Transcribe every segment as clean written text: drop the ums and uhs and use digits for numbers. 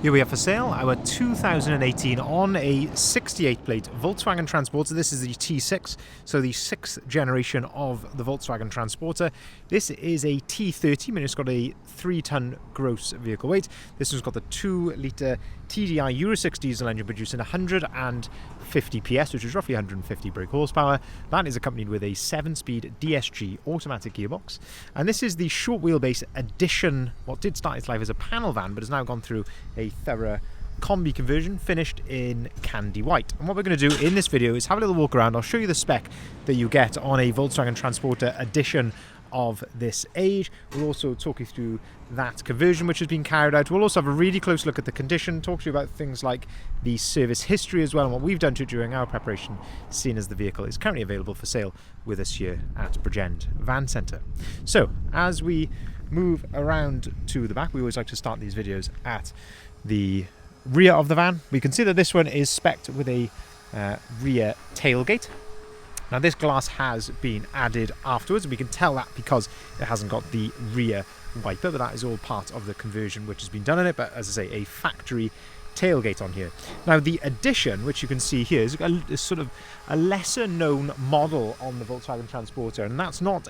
Here we have for sale our 2018 on a 68 plate Volkswagen Transporter. This is the T6, so the 6th generation of the Volkswagen Transporter. This is a T30, meaning it's got a 3-ton gross vehicle weight. This one's got the 2-litre TDI Euro 6 diesel engine producing 150 PS, which is roughly 150 brake horsepower. That is accompanied with a 7-speed DSG automatic gearbox. And this is the short wheelbase edition, what did start its life as a panel van, but has now gone through a thorough Kombi conversion, finished in candy white. And what we're going to do in this video is have a little walk around. I'll show you the spec that you get on a Volkswagen Transporter edition of this age. We'll also talk you through that conversion which has been carried out. We'll also have a really close look at the condition, talk to you about things like the service history as well and what we've done to it during our preparation, seeing as the vehicle is currently available for sale with us here at Bridgend Van Centre. So as we move around to the back, we always like to start these videos at the rear of the van. We can see that this one is spec'd with a rear tailgate. Now this glass has been added afterwards, and we can tell that because it hasn't got the rear wiper, but that is all part of the conversion which has been done in it. But as I say, a factory tailgate on here. Now the Edition, which you can see here, is a sort of a lesser known model on the Volkswagen Transporter, and that's not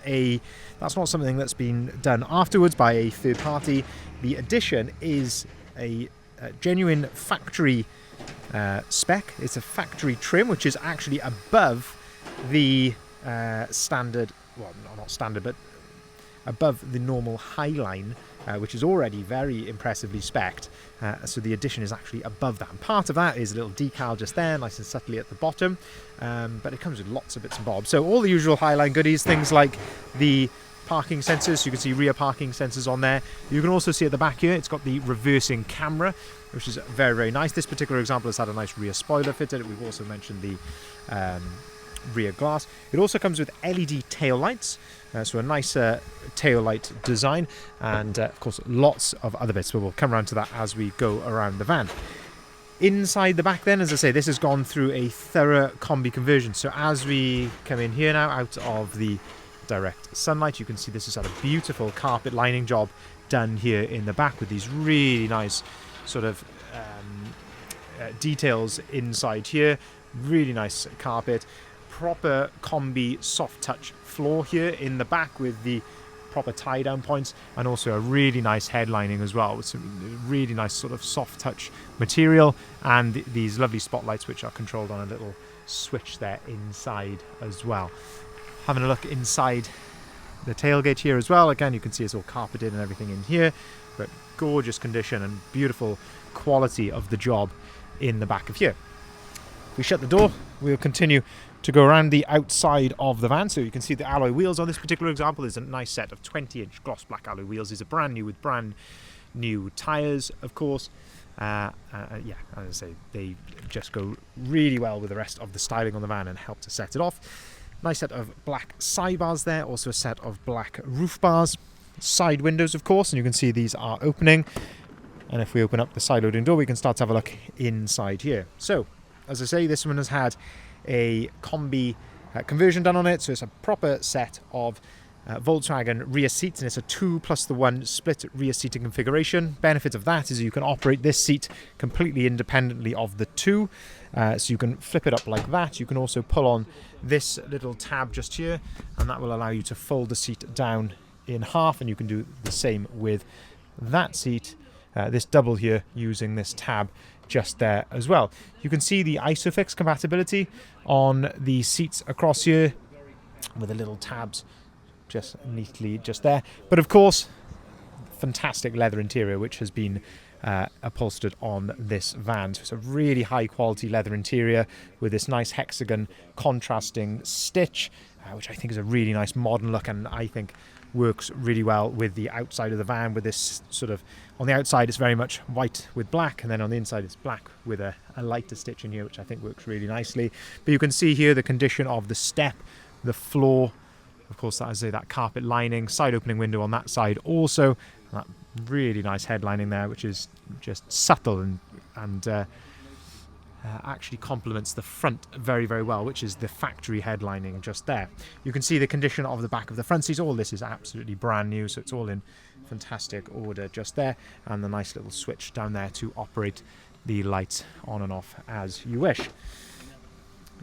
something that's been done afterwards by a third party. The Edition is a genuine factory spec. It's a factory trim which is actually above the standard, well, not standard, but above the normal Highline, which is already very impressively spec'd. So the Edition is actually above that. And part of that is a little decal just there, nice and subtly at the bottom. But it comes with lots of bits and bobs. So all the usual Highline goodies, things like the parking sensors. You can see rear parking sensors on there. You can also see at the back here, it's got the reversing camera, which is very, very nice. This particular example has had a nice rear spoiler fitted. We've also mentioned the rear glass. It also comes with LED tail lights, so a nicer tail light design, and of course lots of other bits, but we'll come around to that as we go around the van. Inside the back then, as I say, this has gone through a thorough Kombi conversion. So as we come in here now out of the direct sunlight, you can see this has had a beautiful carpet lining job done here in the back with these really nice sort of details inside here. Really nice carpet, proper Kombi soft touch floor here in the back with the proper tie down points, and also a really nice headlining as well with some really nice sort of soft touch material, and these lovely spotlights which are controlled on a little switch there inside as well. Having a look inside the tailgate here as well, again you can see it's all carpeted and everything in here, but gorgeous condition and beautiful quality of the job in the back of here. If we shut the door, we'll continue to go around the outside of the van. So you can see the alloy wheels on this particular example is a nice set of 20-inch gloss black alloy wheels. These are brand new with brand new tyres, of course. Yeah, as I say, they just go really well with the rest of the styling on the van and help to set it off. Nice set of black sidebars there, also a set of black roof bars. Side windows, of course, and you can see these are opening. And if we open up the side loading door, we can start to have a look inside here. So, as I say, this one has had a Kombi conversion done on it, so it's a proper set of Volkswagen rear seats, and it's a 2+1 split rear seating configuration. Benefit of that is you can operate this seat completely independently of the two, so you can flip it up like that. You can also pull on this little tab just here, and that will allow you to fold the seat down in half, and you can do the same with that seat, this double here, using this tab just there as well. You can see the ISOFIX compatibility on the seats across here with the little tabs just neatly just there. But of course, fantastic leather interior which has been upholstered on this van. So it's a really high quality leather interior with this nice hexagon contrasting stitch, which I think is a really nice modern look, and I think works really well with the outside of the van, with this sort of, on the outside it's very much white with black, and then on the inside it's black with a lighter stitch in here, which I think works really nicely. But you can see here the condition of the step, the floor, of course that is that carpet lining, side opening window on that side also, and that really nice headlining there, which is just subtle and actually complements the front very, very well, which is the factory headlining just there. You can see the condition of the back of the front seats. All this is absolutely brand new, so it's all in fantastic order just there, and the nice little switch down there to operate the lights on and off as you wish.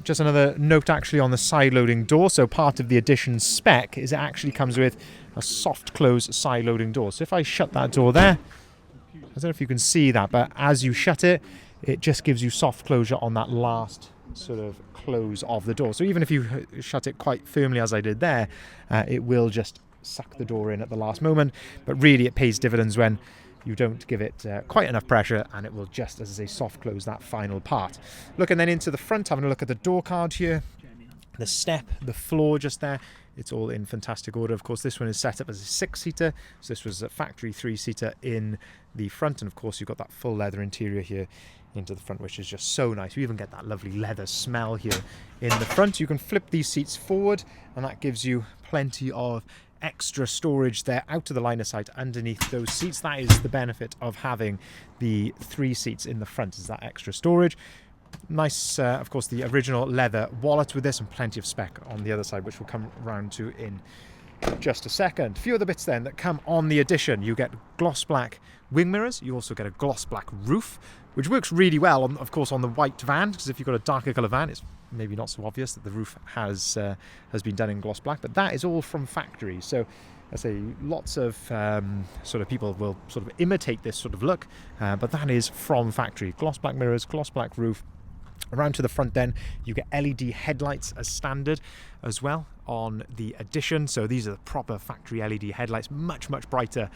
Just another note actually on the side loading door. So part of the Edition spec is it actually comes with a soft close side loading door. So if I shut that door there, I don't know if you can see that, but as you shut it, it just gives you soft closure on that last sort of close of the door. So even if you shut it quite firmly as I did there, it will just suck the door in at the last moment. But really it pays dividends when you don't give it quite enough pressure, and it will just, as I say, soft close that final part. Looking then into the front, having a look at the door card here, the step, the floor just there, it's all in fantastic order. Of course, this one is set up as a 6-seater, so this was a factory 3-seater in the front, and of course you've got that full leather interior here into the front, which is just so nice. You even get that lovely leather smell here in the front. You can flip these seats forward, and that gives you plenty of extra storage there out to the line of sight underneath those seats. That is the benefit of having the 3 seats in the front, is that extra storage. Nice, of course, the original leather wallet with this, and plenty of spec on the other side, which we'll come around to in just a second. A few other bits then that come on the Edition. You get gloss black wing mirrors. You also get a gloss black roof, which works really well, of course, on the white van, because if you've got a darker colour van, it's maybe not so obvious that the roof has been done in gloss black, but that is all from factory. So I say lots of sort of people will sort of imitate this sort of look, but that is from factory. Gloss black mirrors, gloss black roof. Around to the front then, you get LED headlights as standard as well on the Edition. So these are the proper factory LED headlights, much brighter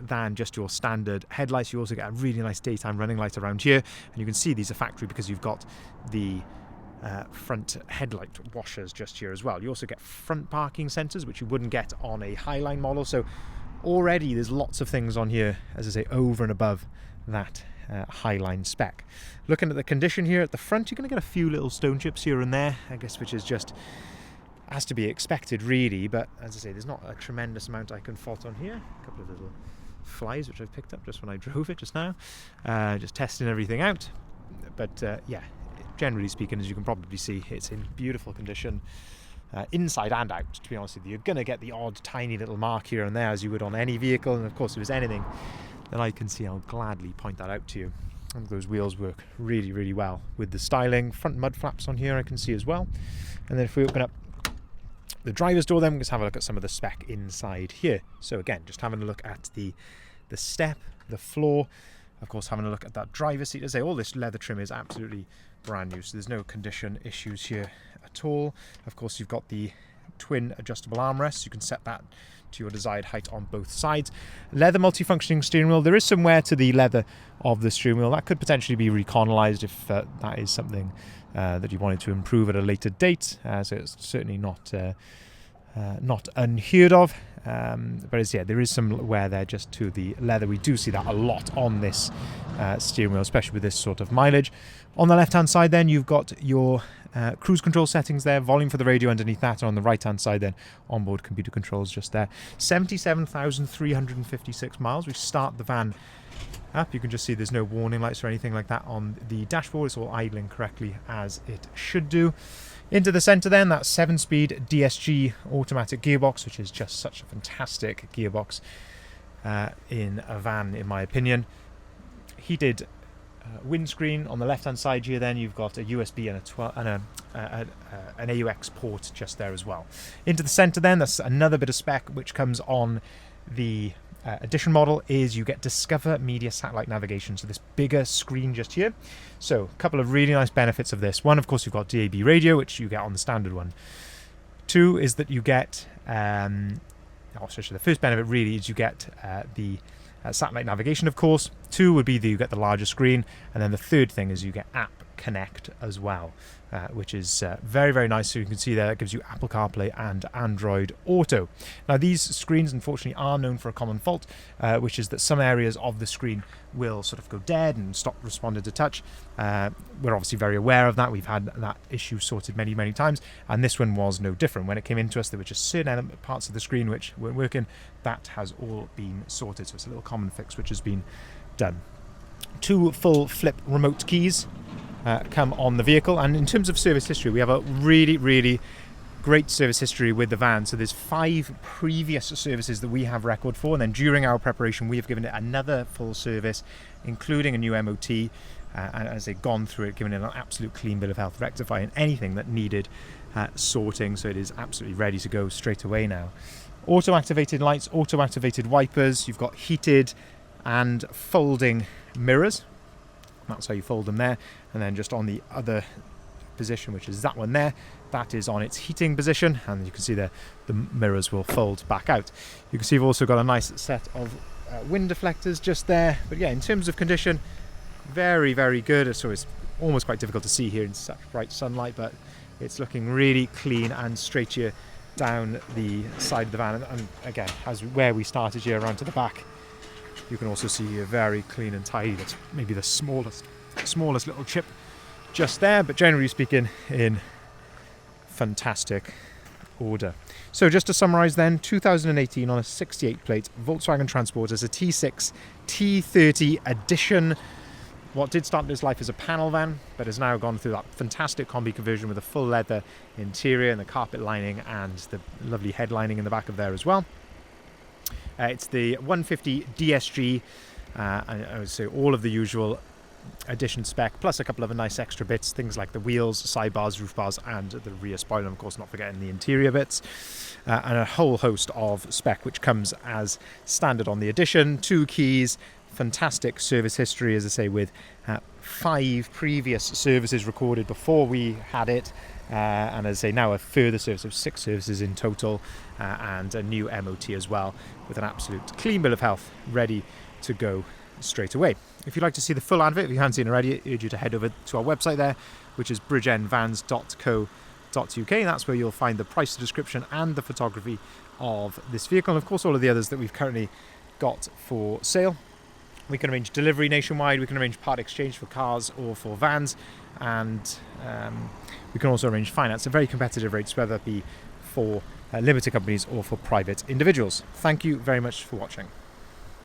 than just your standard headlights. You also get a really nice daytime running light around here, and you can see these are factory because you've got the front headlight washers just here as well. You also get front parking sensors, which you wouldn't get on a Highline model. So already there's lots of things on here, as I say, over and above that Highline spec. Looking at the condition here at the front, you're going to get a few little stone chips here and there, I guess, which is just as to be expected really, but as I say, there's not a tremendous amount I can fault on here. A couple of little flies which I've picked up just when I drove it just now, just testing everything out. But yeah, generally speaking, as you can probably see, it's in beautiful condition inside and out, to be honest with you. You're going to get the odd tiny little mark here and there as you would on any vehicle, and of course if there's anything that I can see, I'll gladly point that out to you. And those wheels work really well with the styling. Front mud flaps on here I can see as well. And then if we open up the driver's door, then let's have a look at some of the spec inside here. So again, just having a look at the step, the floor, of course having a look at that driver's seat. As I say, all this leather trim is absolutely brand new, so there's no condition issues here at all. Of course you've got the twin adjustable armrests. You can set that to your desired height on both sides. Leather multifunctioning steering wheel. There is some wear to the leather of the steering wheel. That could potentially be reconalized if that is something that you wanted to improve at a later date. So it's certainly not unheard of. But yeah, there is some wear there just to the leather. We do see that a lot on this steering wheel, especially with this sort of mileage. On the left-hand side then, you've got your cruise control settings there, volume for the radio underneath that, and on the right-hand side then, onboard computer controls just there. 77,356 miles. We start the van up. You can just see there's no warning lights or anything like that on the dashboard. It's all idling correctly as it should do. Into the centre then, that 7-speed DSG automatic gearbox, which is just such a fantastic gearbox in a van, in my opinion. Heated windscreen on the left-hand side here. Then you've got a USB and an AUX port just there as well. Into the centre then, that's another bit of spec which comes on the Edition model, is you get Discover Media Satellite Navigation, so this bigger screen just here. So a couple of really nice benefits of this. One, of course, you've got DAB radio, which you get on the standard one. Two is that you get the first benefit really is you get the satellite navigation, of course. Two would be that you get the larger screen, and then the third thing is you get App Connect as well, which is very nice. So you can see there, it gives you Apple CarPlay and Android Auto. Now these screens unfortunately are known for a common fault, which is that some areas of the screen will sort of go dead and stop responding to touch. We're obviously very aware of that. We've had that issue sorted many times, and this one was no different. When it came into us, there were just certain parts of the screen which weren't working. That has all been sorted, so it's a little common fix which has been done. Two full flip remote keys come on the vehicle. And in terms of service history, we have a really great service history with the van. So there's 5 previous services that we have record for, and then during our preparation we have given it another full service, including a new MOT, and as they've gone through it, given it an absolute clean bill of health, rectifying anything that needed sorting. So it is absolutely ready to go straight away now. Auto activated lights, auto activated wipers, you've got heated and folding mirrors. That's how you fold them there. And then just on the other position, which is that one there, that is on its heating position, and you can see there the mirrors will fold back out. You can see we've also got a nice set of wind deflectors just there. But yeah, in terms of condition, very good. So it's almost quite difficult to see here in such bright sunlight, but it's looking really clean and straight here down the side of the van. And again, as where we started here around to the back, you can also see here very clean and tidy. That's maybe the smallest little chip just there, but generally speaking in fantastic order. So just to summarize then, 2018 on a 68 plate Volkswagen Transporter is a T6 T30 edition. What did start its life as a panel van, but has now gone through that fantastic Kombi conversion with a full leather interior and the carpet lining and the lovely head lining in the back of there as well. It's the 150 DSG, and I would say all of the usual addition spec, plus a couple of nice extra bits, things like the wheels, sidebars, roof bars, and the rear spoiler, and of course not forgetting the interior bits, and a whole host of spec which comes as standard on the Edition. 2 keys, fantastic service history, as I say, with 5 previous services recorded before we had it, and as I say, now a further service of 6 services in total, and a new MOT as well, with an absolute clean bill of health ready to go straight away. If you'd like to see the full advert, if you haven't seen it already, I urge you to head over to our website there, which is bridgeendvans.co.uk. That's where you'll find the price description and the photography of this vehicle, and of course all of the others that we've currently got for sale. We can arrange delivery nationwide, we can arrange part exchange for cars or for vans, and we can also arrange finance at very competitive rates, whether it be for limited companies or for private individuals. Thank you very much for watching.